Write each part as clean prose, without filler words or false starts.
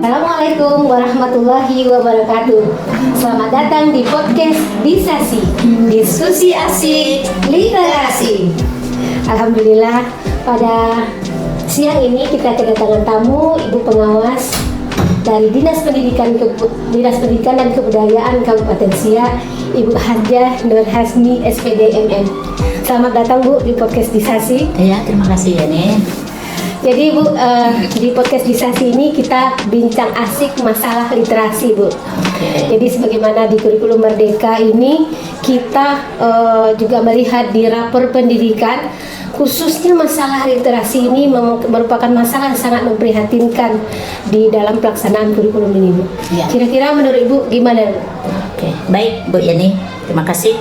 Assalamualaikum warahmatullahi wabarakatuh. Selamat datang di podcast Disasi, diskusi asik literasi. Alhamdulillah, pada siang ini kita kedatangan tamu Ibu Pengawas dari Dinas Pendidikan dan Kebudayaan Kabupaten Siak, Ibu Hajah Nur Hasni SPD MM. Selamat datang Bu di podcast Disasi. Ya, terima kasih ya nih. Jadi Bu, di podcast Disasi ini kita bincang asik masalah literasi Bu. Jadi sebagaimana di kurikulum Merdeka ini kita juga melihat di rapor pendidikan, khususnya masalah literasi ini merupakan masalah yang sangat memprihatinkan di dalam pelaksanaan kurikulum ini Bu. Ya. Kira-kira menurut Ibu gimana Bu? Oke, baik Bu Yani, terima kasih.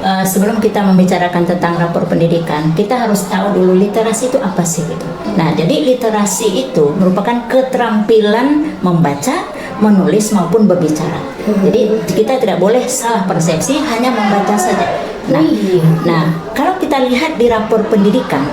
Sebelum kita membicarakan tentang rapor pendidikan, kita harus tahu dulu literasi itu apa sih gitu. Nah, jadi literasi itu merupakan keterampilan membaca, menulis maupun berbicara. Jadi kita tidak boleh salah persepsi hanya membaca saja. Nah, kalau kita lihat di rapor pendidikan,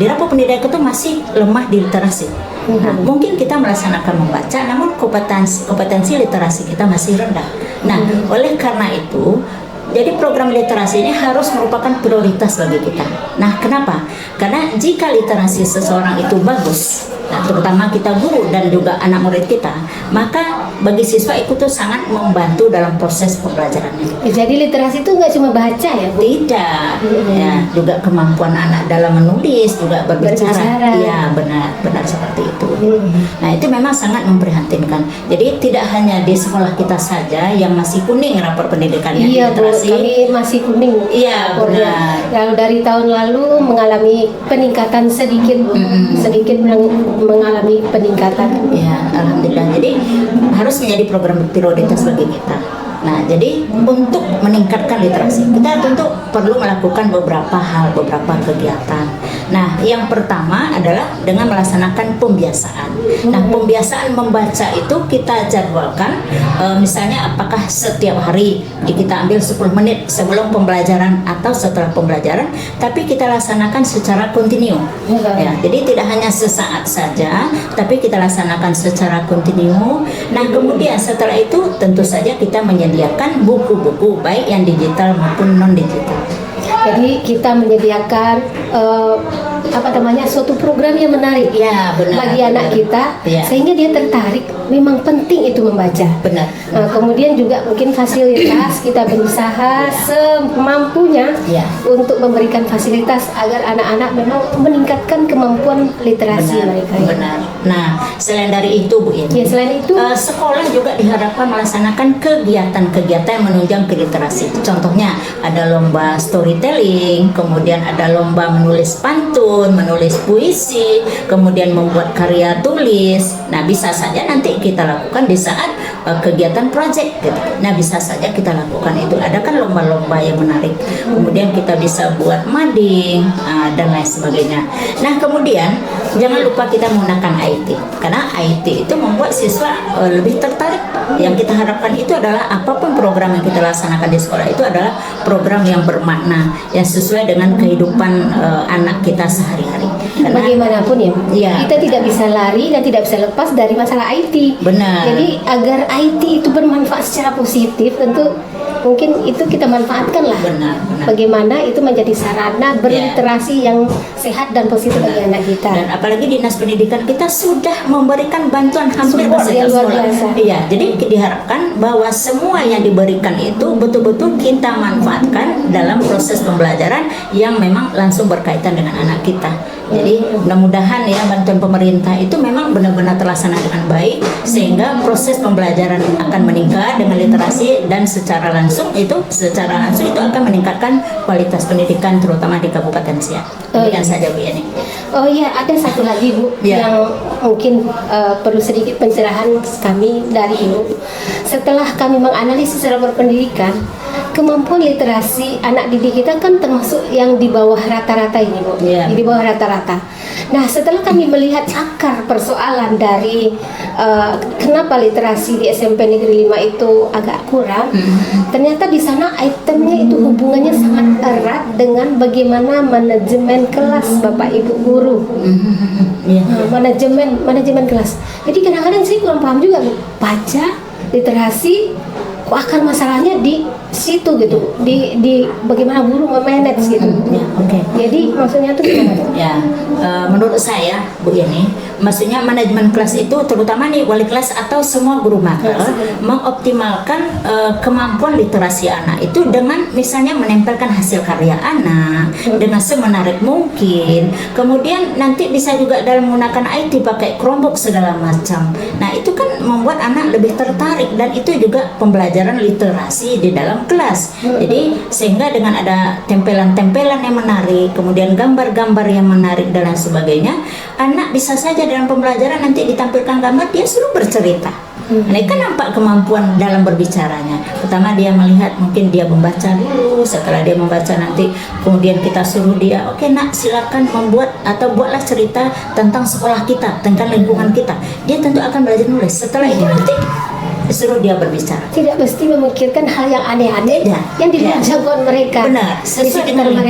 di rapor pendidikan itu masih lemah di literasi. Nah, mungkin kita melaksanakan membaca, namun kompetensi literasi kita masih rendah. Nah, oleh karena itu, jadi program literasi ini harus merupakan prioritas bagi kita. Nah, kenapa? Karena jika literasi seseorang itu bagus, terutama kita guru dan juga anak murid kita, maka bagi siswa itu tuh sangat membantu dalam proses pembelajarannya. Jadi literasi itu nggak cuma baca ya Bu? Tidak, ya, juga kemampuan anak dalam menulis, juga berbicara. Ya, benar seperti itu. Nah, itu memang sangat memprihatinkan. Jadi tidak hanya di sekolah kita saja yang masih kuning rapor pendidikannya. Iya Bu, literasi. kami masih kuning. Iya, benar. Yang dari tahun lalu mengalami peningkatan sedikit Bu. Sedikit mengalami peningkatan. Ya, alhamdulillah. Jadi harus menjadi program prioritas bagi kita. Nah, jadi untuk meningkatkan literasi, kita tentu perlu melakukan beberapa hal, beberapa kegiatan. Nah, yang pertama adalah dengan melaksanakan pembiasaan. Nah, pembiasaan membaca itu kita jadwalkan, misalnya apakah setiap hari kita ambil 10 menit sebelum pembelajaran atau setelah pembelajaran, tapi kita laksanakan secara kontinu. Ya, jadi tidak hanya sesaat saja, tapi kita laksanakan secara kontinu. Nah, kemudian setelah itu tentu saja kita menyediakan buku-buku baik yang digital maupun non digital. Jadi kita menyediakan suatu program yang menarik Ya, benar, bagi anak kita, Ya. sehingga dia tertarik. Memang penting itu membaca. Benar. Kemudian juga mungkin fasilitas kita berusaha semampunya Ya. untuk memberikan fasilitas agar anak-anak memang meningkatkan kemampuan literasi mereka. Benar. Nah, selain dari itu Bu Ya, selain itu sekolah juga diharapkan melaksanakan kegiatan-kegiatan yang menunjang ke literasi. Contohnya ada lomba storytelling, kemudian ada lomba menulis pantun, menulis puisi, kemudian membuat karya tulis. Nah, bisa saja nanti kita lakukan di saat kegiatan project gitu. Nah, bisa saja kita lakukan itu. Ada kan lomba-lomba yang menarik. Kemudian kita bisa buat mading dan lain sebagainya. Nah, kemudian jangan lupa kita menggunakan IT, karena IT itu membuat siswa lebih tertarik. Yang kita harapkan itu adalah apapun program yang kita laksanakan di sekolah itu adalah program yang bermakna, yang sesuai dengan kehidupan anak kita sehari-hari. Karena bagaimanapun Ya. kita tidak bisa lari dan tidak bisa lepas dari masalah IT. Benar. Jadi agar IT itu bermanfaat secara positif, tentu mungkin itu kita manfaatkan lah. Benar. Bagaimana itu menjadi sarana berliterasi yang sehat dan positif bagi anak kita. Dan apalagi Dinas Pendidikan kita sudah memberikan bantuan hampir Support setiap yang luar sekolah. biasa. Iya, jadi diharapkan bahwa semua yang diberikan itu betul-betul kita manfaatkan dalam proses pembelajaran yang memang langsung berkaitan dengan anak kita. Jadi mudah-mudahan ya bantuan pemerintah itu memang benar-benar terlaksana dengan baik, sehingga proses pembelajaran akan meningkat dengan literasi, dan secara langsung itu akan meningkatkan kualitas pendidikan terutama di Kabupaten Siak. Demikian saja Bu Yani. Oh iya, ada satu lagi Bu yang mungkin perlu sedikit pencerahan kami dari Ibu. Setelah kami menganalisis rapor pendidikan, kemampuan literasi anak didik kita kan termasuk yang di bawah rata-rata ini, Bu. Iya. Di bawah rata-rata. Nah, setelah kami melihat akar persoalan dari kenapa literasi di SMP Negeri 5 itu agak kurang, ternyata di sana itemnya itu hubungannya sangat erat dengan bagaimana manajemen kelas Bapak Ibu guru. Iya. Manajemen kelas. Jadi kadang-kadang saya kurang paham juga, Bu. Baca, literasi, kok akar masalahnya di situ gitu, di bagaimana guru memanage gitu. Ya, oke. Jadi maksudnya tuh gimana? Ya, menurut saya Bu Yani, maksudnya manajemen kelas itu terutama nih wali kelas atau semua guru mater mengoptimalkan kemampuan literasi anak itu dengan misalnya menempelkan hasil karya anak dengan semenarik mungkin. Kemudian nanti bisa juga dalam menggunakan IT pakai Chromebook segala macam. Nah, itu kan membuat anak lebih tertarik dan itu juga pembelajaran literasi di dalam kelas. Jadi sehingga dengan ada tempelan-tempelan yang menarik, kemudian gambar-gambar yang menarik dan lain sebagainya, anak bisa saja dalam pembelajaran nanti ditampilkan gambar dia suruh bercerita. Nah, kan nampak kemampuan dalam berbicaranya. Pertama dia melihat, mungkin dia membaca dulu, setelah dia membaca nanti kemudian kita suruh dia, oke nak silakan membuat atau buatlah cerita tentang sekolah kita, tentang lingkungan kita. Dia tentu akan belajar nulis. Setelah itu nanti suruh dia berbicara. Tidak mesti memikirkan hal yang aneh-aneh yang di luar jangkauan mereka. Benar, Di sesuai sekitar dengan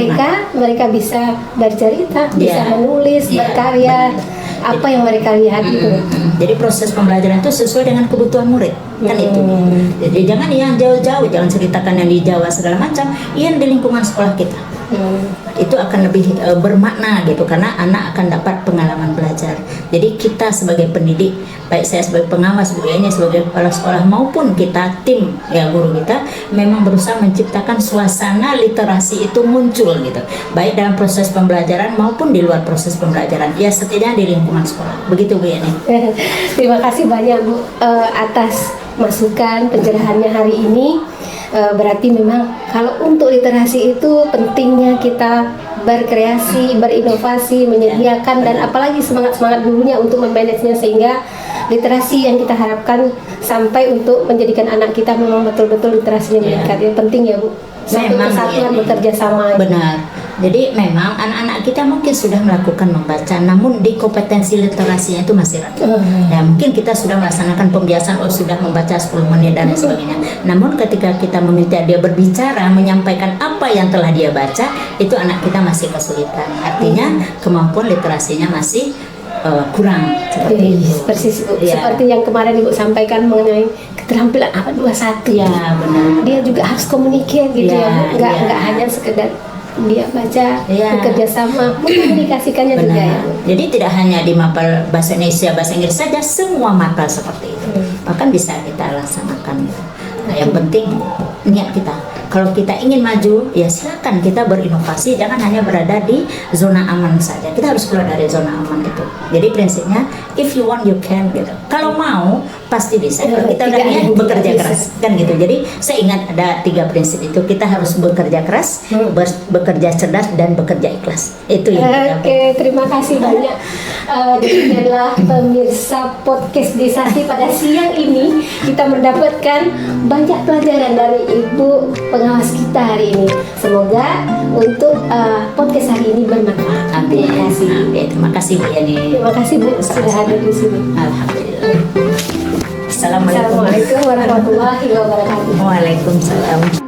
mereka bisa bercerita, bisa menulis, berkarya, apa yang mereka lihat itu. Jadi proses pembelajaran itu sesuai dengan kebutuhan murid, kan itu. Jadi jangan yang jauh-jauh, jangan ceritakan yang di Jawa segala macam, yang di lingkungan sekolah kita. Itu akan lebih bermakna gitu, karena anak akan dapat pengalaman belajar. Jadi kita sebagai pendidik, baik saya sebagai pengawas, Bu Yani sebagai kepala sekolah maupun kita tim ya guru kita, memang berusaha menciptakan suasana literasi itu muncul gitu, baik dalam proses pembelajaran maupun di luar proses pembelajaran. Ya setidaknya di lingkungan sekolah. Begitu Bu Yani. Terima kasih banyak Bu atas masukan pencerahannya hari ini. Berarti memang kalau untuk literasi itu pentingnya kita berkreasi, berinovasi, menyediakan dan apalagi semangat-semangat gurunya untuk memanagenya sehingga literasi yang kita harapkan sampai untuk menjadikan anak kita memang betul-betul literasinya meningkat. Yang penting ya Bu, satu kesatuan bekerja sama. Benar. Jadi memang anak-anak kita mungkin sudah melakukan membaca, namun di kompetensi literasinya itu masih rendah. Ya mungkin kita sudah melaksanakan pembiasaan, sudah membaca 10 menit dan lain sebagainya. Namun ketika kita meminta dia berbicara, menyampaikan apa yang telah dia baca, itu anak kita masih kesulitan. Artinya kemampuan literasinya masih kurang seperti itu. Persis Bu. Seperti yang kemarin Ibu sampaikan mengenai keterampilan apa 21. Ya benar. Dia juga harus komunikasi gitu ya Bu. Nggak hanya sekedar dia baca, bekerja sama, mengkomunikasikannya juga ya Bu. Jadi tidak hanya di mapel bahasa Indonesia, bahasa Inggris saja, semua mapel seperti itu. Bahkan bisa kita laksanakan. Nah, yang penting niat kita. Kalau kita ingin maju, ya silakan kita berinovasi, jangan hanya berada di zona aman saja. Kita harus keluar dari zona aman itu. Jadi prinsipnya, if you want you can gitu. Kalau mau pasti bisa. Kalau kita udah niat bekerja keras, kan gitu. Jadi saya ingat ada 3 prinsip itu. Kita harus bekerja keras, bekerja cerdas dan bekerja ikhlas. Itu yang kita. Oke, terima kasih banyak. Demikianlah pemirsa podcast Desasi pada siang ini kita mendapatkan banyak pelajaran dari Ibu pengawas kita hari ini. Semoga untuk podcast hari ini bermanfaat. Amin. Terima kasih. Amin. Terima kasih Bu Yani. Terima kasih Bu sudah hadir di sini. Alhamdulillah. Assalamualaikum. Assalamualaikum warahmatullahi wabarakatuh. Waalaikumsalam.